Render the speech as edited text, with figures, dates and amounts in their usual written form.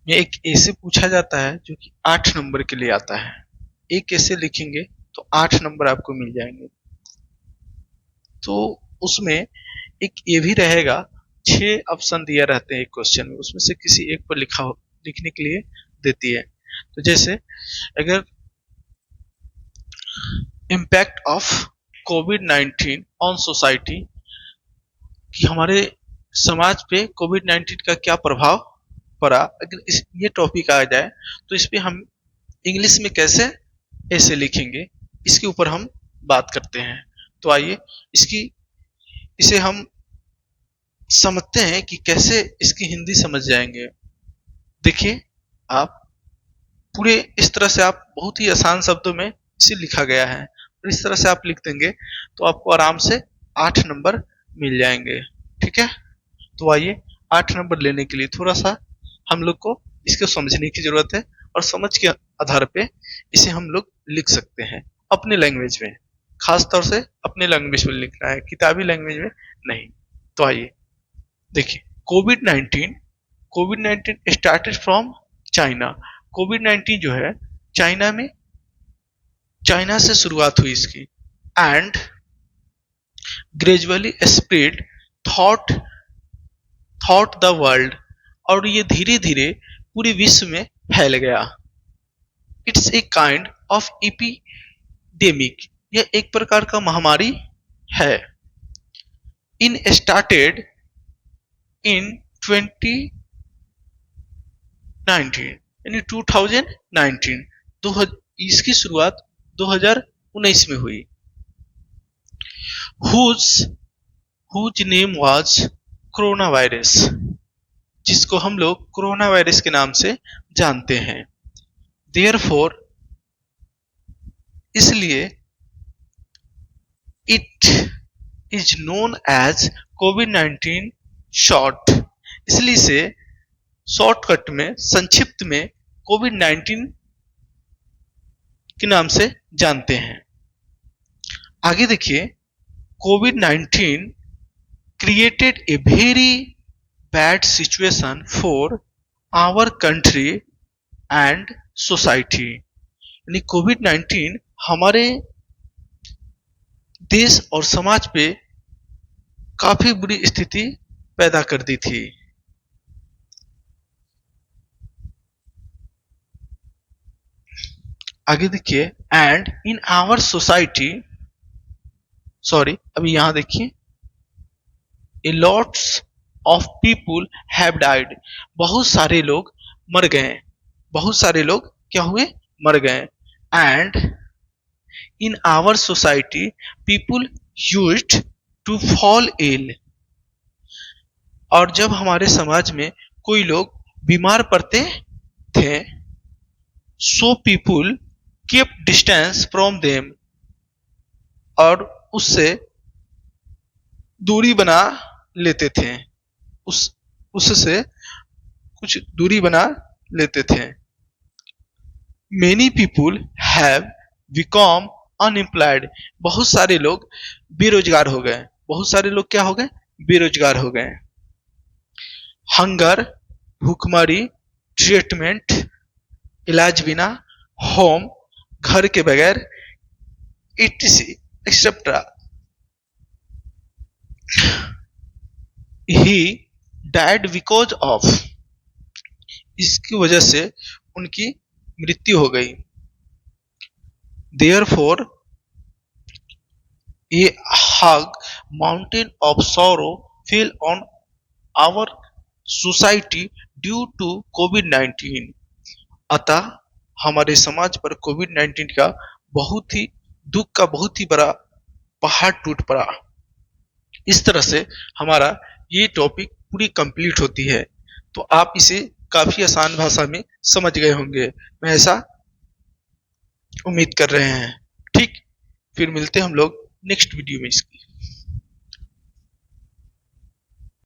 में एक ऐसे पूछा जाता है जो कि 8 नंबर के लिए आता है। एक ऐसे लिखेंगे तो 8 नंबर आपको मिल जाएंगे। तो उसमें एक ये भी रहेगा, 6 ऑप्शन दिया रहते हैं एक क्वेश्चन में, उसमें से किसी एक पर लिखने के लिए देती है। तो जैसे अगर impact of covid on society, कि हमारे समाज पे कोविड-19 का क्या प्रभाव पड़ा, अगर ये टॉपिक आ जाए तो इस पे हम इंग्लिश में कैसे ऐसे लिखेंगे, इसके ऊपर हम बात करते हैं। तो आइए इसे हम समझते हैं कि कैसे इसकी हिंदी समझ जाएंगे। देखिए, आप पूरे इस तरह से आप बहुत ही आसान शब्दों में इसे लिखा गया है, और इस तरह से आप लिख देंगे तो आपको आराम से 8 नंबर मिल जाएंगे। ठीक है, तो आइए 8 नंबर लेने के लिए थोड़ा सा हम लोग को इसको समझने की जरूरत है, और समझ के आधार पे इसे हम लोग लिख सकते हैं अपने लैंग्वेज में। खास तौर से अपने लैंग्वेज में लिखना है, किताबी लैंग्वेज में नहीं। तो आइए देखिए, Covid 19 started from China. Covid 19 जो है चाइना से शुरुआत हुई इसकी, and gradually spread thought thought the world, और ये धीरे धीरे पूरे विश्व में फैल गया। It's a kind of epidemic, यह एक प्रकार का महामारी है। इन स्टार्टेड इन 2019, यानी 2019, इसकी शुरुआत 2019 में हुई। Whose name was corona virus, जिसको हम लोग कोरोना वायरस के नाम से जानते हैं। देयरफॉर, इसलिए इट इज नोन एज कोविड-19 शॉर्ट, इसलिए इसे शॉर्टकट में, संक्षिप्त में कोविड-19 के नाम से जानते हैं। आगे देखिए, कोविड-19 created a very bad situation for our country and society, यानी कोविड-19 हमारे देश और समाज पे काफी बुरी स्थिति पैदा कर दी थी। आगे देखिए, and in our society, sorry अभी यहां देखिए, a lots of people have died, बहुत सारे लोग मर गए। बहुत सारे लोग क्या हुए, मर गए। And in our society people used to fall ill, और जब हमारे समाज में कोई लोग बीमार पड़ते थे, so people keep distance from them, और उससे दूरी बना लेते थे, उससे कुछ दूरी बना लेते थे। Many people have become unemployed, बहुत सारे लोग बेरोजगार हो गए। बहुत सारे लोग क्या हो गए, बेरोजगार हो गए। हंगर, भूखमरी, ट्रीटमेंट, इलाज बिना, होम, घर के बगैर, it's etcetera. He died because of, इसकी वजह से उनकी मृत्यु हो गई। Therefore a huge mountain of sorrow fell on our society due to कोविड-19, अतः हमारे समाज पर कोविड-19 का बहुत ही दुख का बहुत ही बड़ा पहाड़ टूट पड़ा। इस तरह से हमारा ये टॉपिक पूरी कंप्लीट होती है। तो आप इसे काफी आसान भाषा में समझ गए होंगे, मैं ऐसा उम्मीद कर रहे हैं। ठीक, फिर मिलते हैं हम लोग नेक्स्ट वीडियो में इसकी।